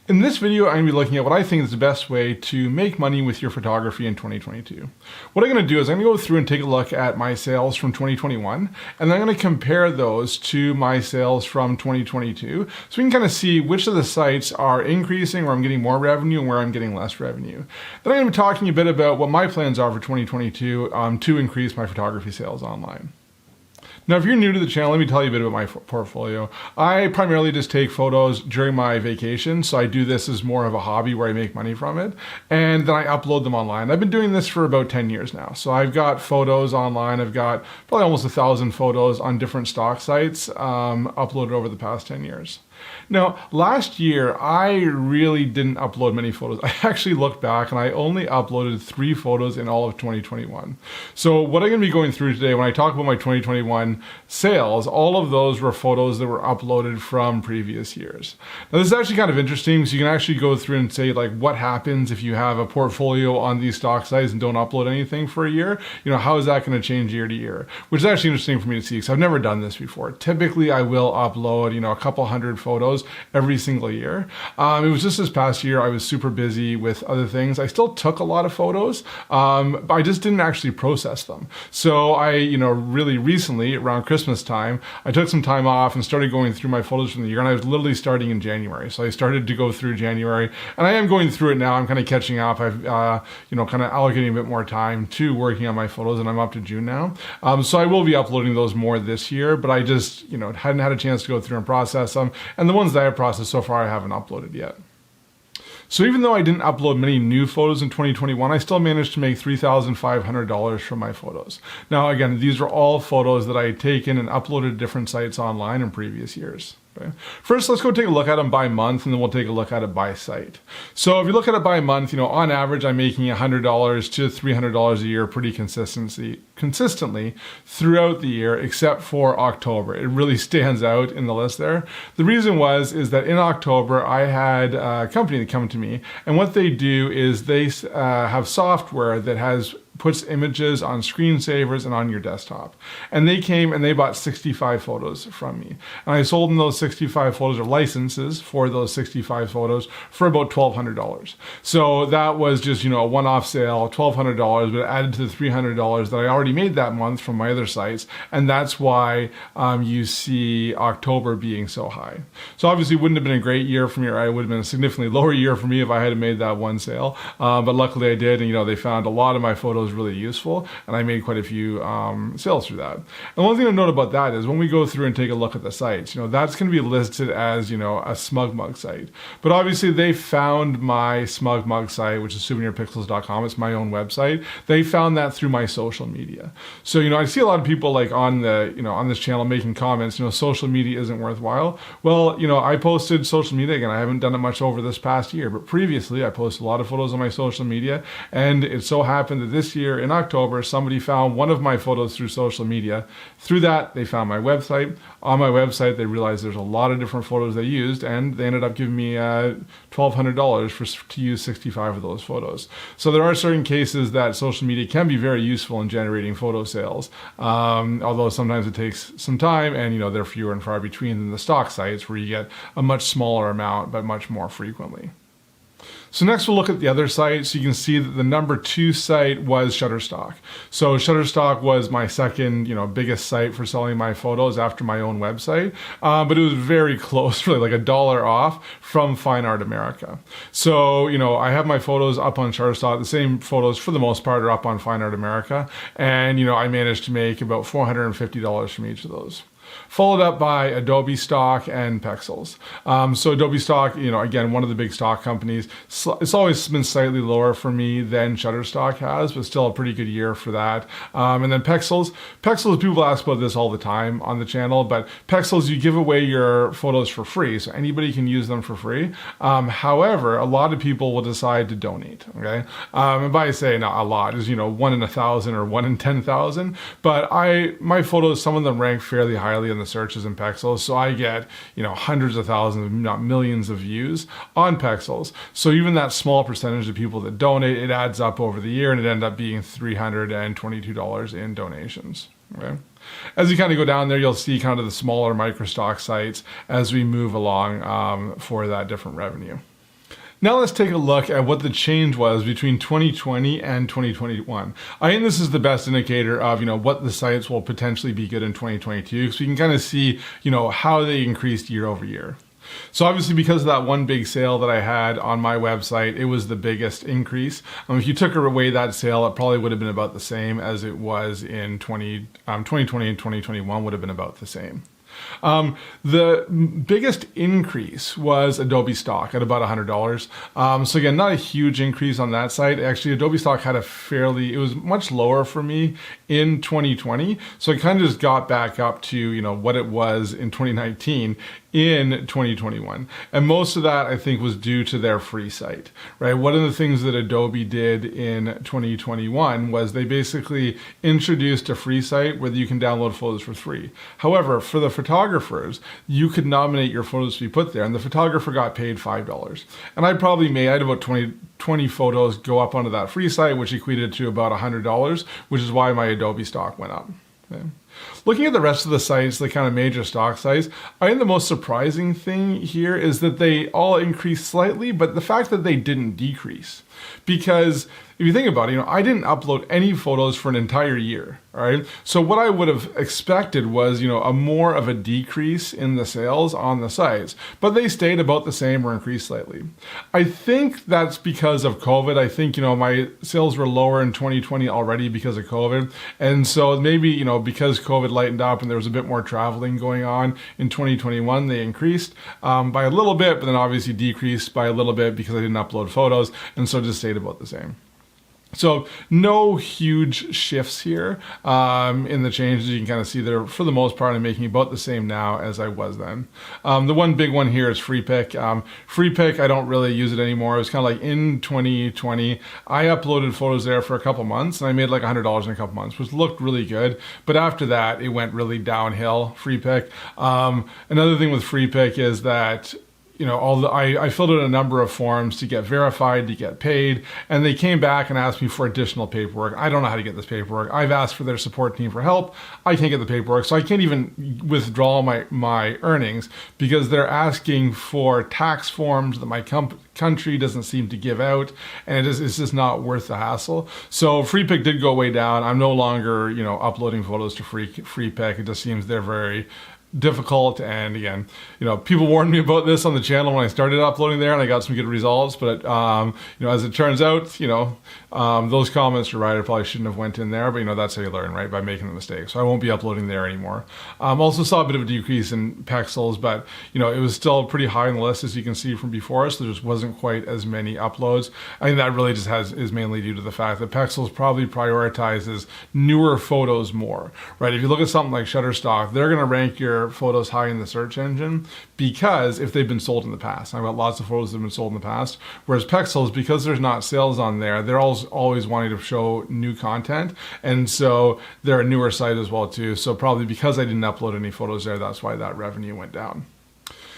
In this video, I'm going to be looking at what I think is the best way to make money with your photography in 2022. What I'm going to do is I'm going to go through and take a look at my sales from 2021, and I'm going to compare those to my sales from 2022, so we can kind of see which of the sites are increasing, where I'm getting more revenue, and where I'm getting less revenue. Then I'm going to be talking a bit about what my plans are for 2022 to increase my photography sales online. Now, if you're new to the channel, let me tell you a bit about my portfolio. I primarily just take photos during my vacation, so I do this as more of a hobby where I make money from it, and then I upload them online. I've been doing this for about 10 years now, so I've got photos online. I've got probably almost 1,000 photos on different stock sites uploaded over the past 10 years. Now, last year, I really didn't upload many photos. I actually looked back and I only uploaded 3 photos in all of 2021. So what I'm going to be going through today, when I talk about my 2021 sales, all of those were photos that were uploaded from previous years. Now, this is actually kind of interesting because you can actually go through and say, like, what happens if you have a portfolio on these stock sites and don't upload anything for a year? You know, how is that going to change year to year? Which is actually interesting for me to see because I've never done this before. Typically, I will upload, you know, a couple hundred photos every single year. It was just this past year, I was super busy with other things. I still took a lot of photos, but I just didn't actually process them. So I, really recently, around Christmas time, I took some time off and started going through my photos from the year, and I was literally starting in January. So I started to go through January, and I am going through it now. I'm kind of catching up. I've, kind of allocating a bit more time to working on my photos, and I'm up to June now. So I will be uploading those more this year, but I just, hadn't had a chance to go through and process them. And the ones that I have processed so far, I haven't uploaded yet. So even though I didn't upload many new photos in 2021, I still managed to make $3,500 from my photos. Now, again, these are all photos that I had taken and uploaded to different sites online in previous years. Okay. First, let's go take a look at them by month, and then we'll take a look at it by site. So if you look at it by month, on average, I'm making $100 to $300 a year pretty consistently throughout the year, except for October. It really stands out in the list there. The reason is that in October, I had a company that come to me, and what they do is they have software that puts images on screensavers and on your desktop. And they came and they bought 65 photos from me. And I sold them those 65 photos, or licenses for those 65 photos, for about $1,200. So that was just, a one-off sale, $1,200, but it added to the $300 that I already made that month from my other sites. And that's why you see October being so high. So obviously it wouldn't have been a great year for me, or it would have been a significantly lower year for me if I had made that one sale. But luckily I did, and they found a lot of my photos really useful, and I made quite a few sales through that. And one thing to note about that is when we go through and take a look at the sites, that's going to be listed as, a SmugMug site. But obviously they found my SmugMug site, which is souvenirpixels.com. It's my own website. They found that through my social media. So, I see a lot of people like on this channel making comments, social media isn't worthwhile. Well, I posted social media. Again, I haven't done it much over this past year, but previously I posted a lot of photos on my social media, and it so happened that this year in October, somebody found one of my photos through social media. Through that, they found my website. On my website, they realized there's a lot of different photos they used, and they ended up giving me $1,200 to use 65 of those photos. So there are certain cases that social media can be very useful in generating photo sales, although sometimes it takes some time, and they're fewer and far between than the stock sites where you get a much smaller amount but much more frequently. So next we'll look at the other sites. So you can see that the number 2 site was Shutterstock. So Shutterstock was my second, biggest site for selling my photos after my own website. But it was very close, really like $1 off from Fine Art America. So, I have my photos up on Shutterstock. The same photos for the most part are up on Fine Art America. And, I managed to make about $450 from each of those. Followed up by Adobe Stock and Pexels. So Adobe Stock, again, one of the big stock companies. It's always been slightly lower for me than Shutterstock has, but still a pretty good year for that. And then Pexels, people ask about this all the time on the channel, but Pexels, you give away your photos for free, so anybody can use them for free. However, a lot of people will decide to donate, okay? And by say not a lot, is 1 in 1,000 or 1 in 10,000, but my photos, some of them rank fairly highly in the searches in Pexels, so I get hundreds of thousands, if not millions of views on Pexels. So even that small percentage of people that donate, it adds up over the year, and it ended up being $322 in donations. Okay. As you kind of go down there, you'll see kind of the smaller microstock sites as we move along for that different revenue. Now let's take a look at what the change was between 2020 and 2021. I think this is the best indicator of, what the sites will potentially be good in 2022, because we can kind of see, how they increased year over year. So obviously, because of that one big sale that I had on my website, it was the biggest increase. If you took away that sale, it probably would have been about the same as it was in 2020 and 2021 would have been about the same. The biggest increase was Adobe Stock at about $100. So again, not a huge increase on that side. Actually, Adobe Stock had it was much lower for me in 2020. So it kind of just got back up to, what it was in 2019 in 2021. And most of that, I think, was due to their free site, right? One of the things that Adobe did in 2021 was they basically introduced a free site where you can download photos for free. However, for the photographers, you could nominate your photos to be put there, and the photographer got paid $5. And I had about 20 photos go up onto that free site, which equated to about $100, which is why my Adobe Stock went up. Okay. Looking at the rest of the sites, the kind of major stock sites, I think the most surprising thing here is that they all increased slightly, but the fact that they didn't decrease. Because if you think about it, I didn't upload any photos for an entire year, all right? So what I would have expected was, a more of a decrease in the sales on the sites, but they stayed about the same or increased slightly. I think that's because of COVID. I think, my sales were lower in 2020 already because of COVID. And so maybe, because COVID lightened up and there was a bit more traveling going on in 2021, they increased by a little bit, but then obviously decreased by a little bit because I didn't upload photos, and so just stayed about the same. So no huge shifts here in the changes. You can kind of see they're, for the most part, I'm making about the same now as I was then. The one big one here is FreePic. FreePic, I don't really use it anymore. It was kind of like in 2020, I uploaded photos there for a couple months, and I made like $100 in a couple months, which looked really good. But after that, it went really downhill, FreePic. Another thing with FreePic is that I filled out a number of forms to get verified, to get paid, and they came back and asked me for additional paperwork. I don't know how to get this paperwork. I've asked for their support team for help. I can't get the paperwork, so I can't even withdraw my earnings because they're asking for tax forms that my country doesn't seem to give out, and it's just not worth the hassle. So FreePic did go way down. I'm no longer, uploading photos to FreePic. It just seems they're very difficult, and again, people warned me about this on the channel when I started uploading there, and I got some good results, but as it turns out, those comments are right. I probably shouldn't have went in there, but that's how you learn, right? By making the mistake. So I won't be uploading there anymore. Also saw a bit of a decrease in Pexels, but it was still pretty high on the list, as you can see from before, so there just wasn't quite as many uploads. I think that really just is mainly due to the fact that Pexels probably prioritizes newer photos more, right? If you look at something like Shutterstock, they're going to rank your photos high in the search engine because if they've been sold in the past. I've got lots of photos that have been sold in the past. Whereas Pexels, because there's not sales on there, they're always wanting to show new content. And so they're a newer site as well too. So probably because I didn't upload any photos there, that's why that revenue went down.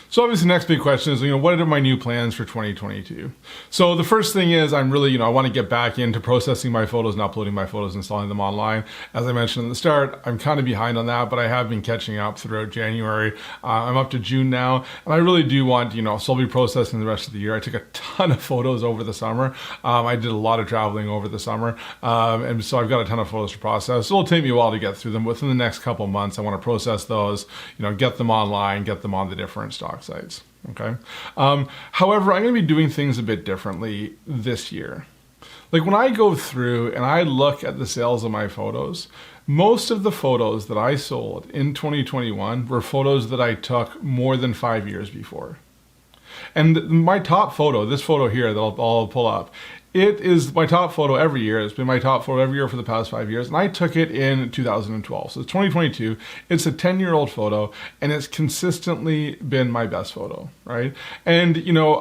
So obviously the next big question is, what are my new plans for 2022? So the first thing is I want to get back into processing my photos and uploading my photos and installing them online. As I mentioned at the start, I'm kind of behind on that, but I have been catching up throughout January. I'm up to June now, and I really do want, so I'll be processing the rest of the year. I took a ton of photos over the summer. I did a lot of traveling over the summer, and so I've got a ton of photos to process. So it'll take me a while to get through them. Within the next couple months, I want to process those, get them online, get them on the different stock sites. Okay. However, I'm going to be doing things a bit differently this year. Like when I go through and I look at the sales of my photos, most of the photos that I sold in 2021 were photos that I took more than 5 years before. And my top photo, this photo here that I'll pull up, it is my top photo every year. It's been my top photo every year for the past 5 years. And I took it in 2012. So it's 2022. It's a 10-year-old photo, and it's consistently been my best photo, right? And,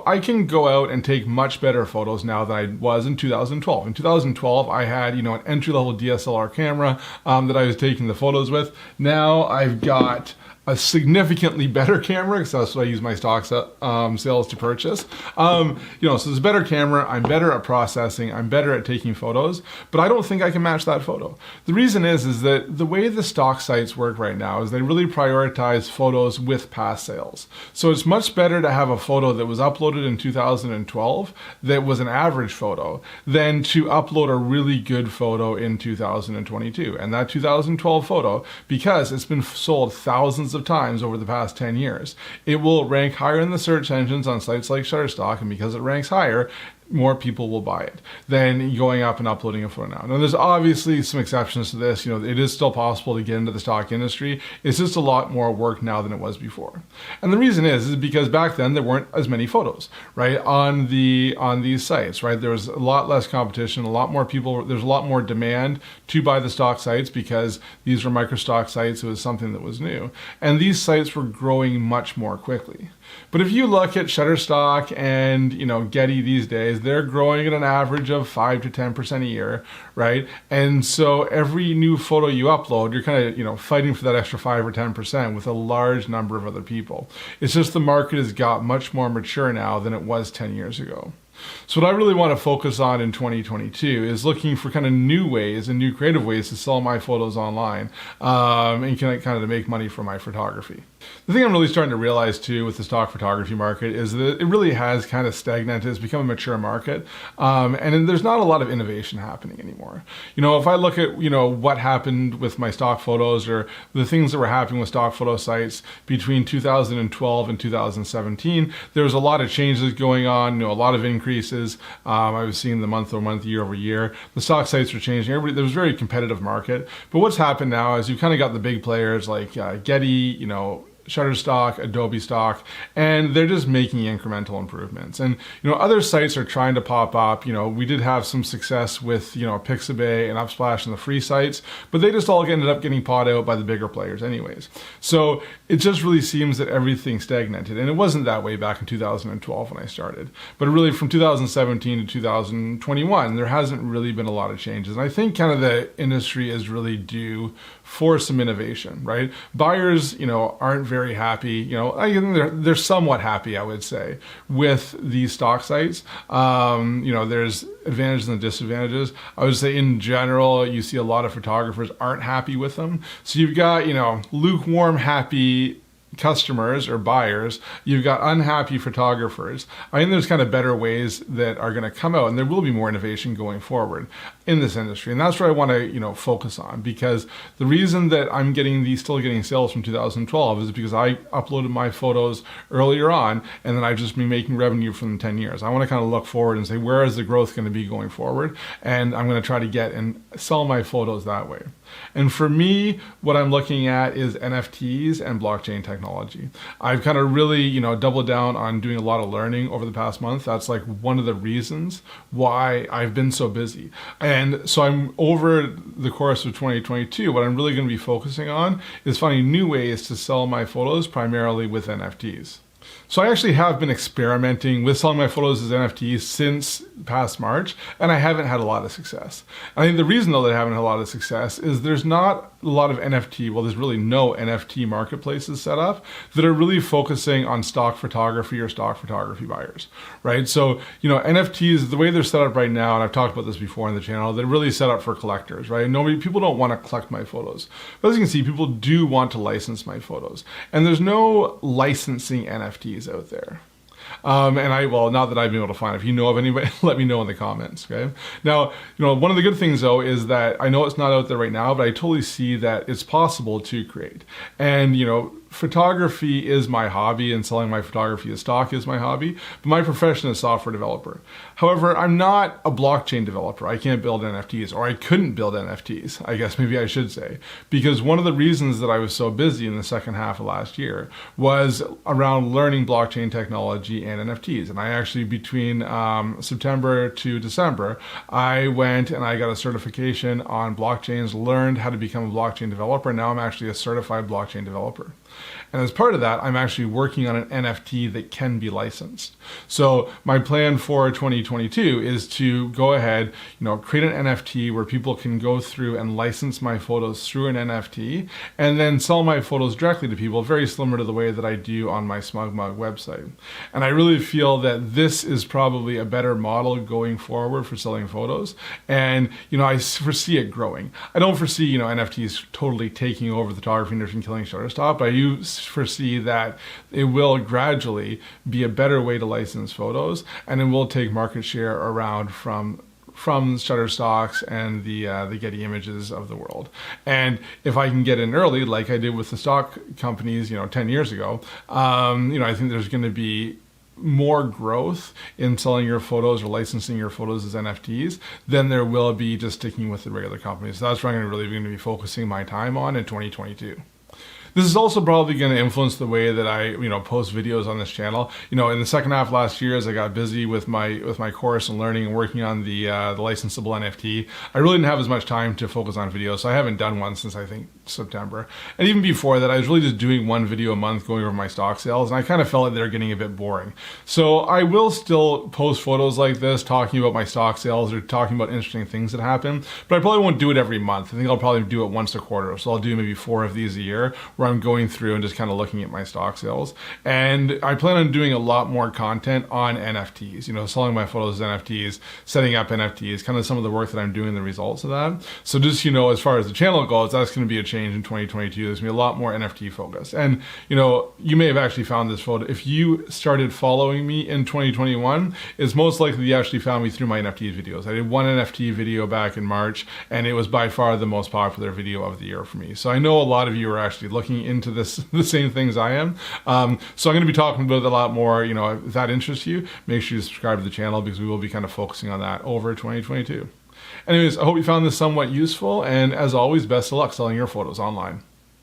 I can go out and take much better photos now than I was in 2012. In 2012, I had, an entry-level DSLR camera that I was taking the photos with. Now I've got a significantly better camera, because that's what I use my stock sales to purchase. So it's a better camera. I'm better at processing. I'm better at taking photos, but I don't think I can match that photo. The reason is that the way the stock sites work right now is they really prioritize photos with past sales. So it's much better to have a photo that was uploaded in 2012 that was an average photo than to upload a really good photo in 2022. And that 2012 photo, because it's been sold thousands of times over the past 10 years, it will rank higher in the search engines on sites like Shutterstock, and because it ranks higher, more people will buy it than going up and uploading a photo now. Now, there's obviously some exceptions to this. It is still possible to get into the stock industry. It's just a lot more work now than it was before. And the reason is because back then there weren't as many photos, right, on these sites, right? There was a lot less competition, a lot more people. There's a lot more demand to buy the stock sites because these were micro stock sites. It was something that was new, and these sites were growing much more quickly. But if you look at Shutterstock and Getty these days, they're growing at an average of 5 to 10% a year, right? And so every new photo you upload, you're kind of fighting for that extra 5 or 10% with a large number of other people. It's just the market has got much more mature now than it was 10 years ago. So what I really want to focus on in 2022 is looking for kind of new ways and new creative ways to sell my photos online and kind of to make money from my photography. The thing I'm really starting to realize too with the stock photography market is that it really has kind of stagnated. It's become a mature market, and there's not a lot of innovation happening anymore. If I look at what happened with my stock photos or the things that were happening with stock photo sites between 2012 and 2017, there was a lot of changes going on. A lot of increases. I was seeing the month-over-month, year-over-year. The stock sites were changing. There was a very competitive market. But what's happened now is you've kind of got the big players like Getty, Shutterstock, Adobe Stock, and they're just making incremental improvements. And other sites are trying to pop up. We did have some success with Pixabay and Upsplash and the free sites, but they just all ended up getting bought out by the bigger players anyways. So it just really seems that everything stagnated, and it wasn't that way back in 2012 when I started. But really from 2017 to 2021, there hasn't really been a lot of changes. And I think kind of the industry is really due for some innovation, right? Buyers, aren't very happy. They're somewhat happy, I would say, with these stock sites. There's advantages and disadvantages. I would say in general, you see a lot of photographers aren't happy with them. So you've got, lukewarm happy customers or buyers, you've got unhappy photographers. I think there's kind of better ways that are going to come out, and there will be more innovation going forward in this industry. And that's what I want to, focus on, because the reason that I'm still getting sales from 2012 is because I uploaded my photos earlier on, and then I've just been making revenue from 10 years. I want to kind of look forward and say, where is the growth going to be going forward? And I'm going to try to get and sell my photos that way. And for me, what I'm looking at is NFTs and blockchain technology. I've kind of really, doubled down on doing a lot of learning over the past month. That's like one of the reasons why I've been so busy. And so I'm over the course of 2022, what I'm really going to be focusing on is finding new ways to sell my photos primarily with NFTs. So I actually have been experimenting with selling my photos as NFTs since past March, and I haven't had a lot of success. I think the reason though that I haven't had a lot of success is there's not a lot of there's really no NFT marketplaces set up that are really focusing on stock photography or stock photography buyers, right? So, NFTs, the way they're set up right now, and I've talked about this before on the channel, they're really set up for collectors, right? People don't want to collect my photos. But as you can see, people do want to license my photos. And there's no licensing NFTs out there. Not that I've been able to find. If you know of anybody, let me know in the comments, okay? Now, one of the good things though is that I know it's not out there right now, but I totally see that it's possible to create. And, photography is my hobby, and selling my photography as stock is my hobby, but my profession is software developer. However, I'm not a blockchain developer. I can't build NFTs, or I couldn't build NFTs, I guess maybe I should say, because one of the reasons that I was so busy in the second half of last year was around learning blockchain technology and NFTs. And I actually, between September to December, I went and I got a certification on blockchains, learned how to become a blockchain developer, and now I'm actually a certified blockchain developer. And as part of that, I'm actually working on an NFT that can be licensed. So my plan for 2022 is to go ahead, create an NFT where people can go through and license my photos through an NFT and then sell my photos directly to people, very similar to the way that I do on my SmugMug website. And I really feel that this is probably a better model going forward for selling photos. And, I foresee it growing. I don't foresee, NFTs totally taking over the photography industry and killing Shutterstock, but I do foresee that it will gradually be a better way to license photos, and it will take market share around from Shutterstocks and the Getty Images of the world. And if I can get in early, like I did with the stock companies, 10 years ago, I think there's going to be more growth in selling your photos or licensing your photos as NFTs than there will be just sticking with the regular companies. So that's what I'm really going to be focusing my time on in 2022. This is also probably going to influence the way that I, post videos on this channel. In the second half of last year, as I got busy with my course and learning and working on the licensable NFT, I really didn't have as much time to focus on videos. So I haven't done one since I think September. And even before that, I was really just doing one video a month going over my stock sales, and I kind of felt like they're getting a bit boring. So I will still post photos like this, talking about my stock sales or talking about interesting things that happen, but I probably won't do it every month. I think I'll probably do it once a quarter. So I'll do maybe 4 of these a year, where I'm going through and just kind of looking at my stock sales. And I plan on doing a lot more content on NFTs, selling my photos as NFTs, setting up NFTs, kind of some of the work that I'm doing, the results of that. So just, as far as the channel goes, that's going to be a change in 2022. There's going to be a lot more NFT focus. And, you may have actually found this photo. If you started following me in 2021, it's most likely you actually found me through my NFT videos. I did one NFT video back in March, and it was by far the most popular video of the year for me. So I know a lot of you are actually looking into the same things I am. So I'm going to be talking about it a lot more. If that interests you, make sure you subscribe to the channel, because we will be kind of focusing on that over 2022. Anyways, I hope you found this somewhat useful, and as always, best of luck selling your photos online.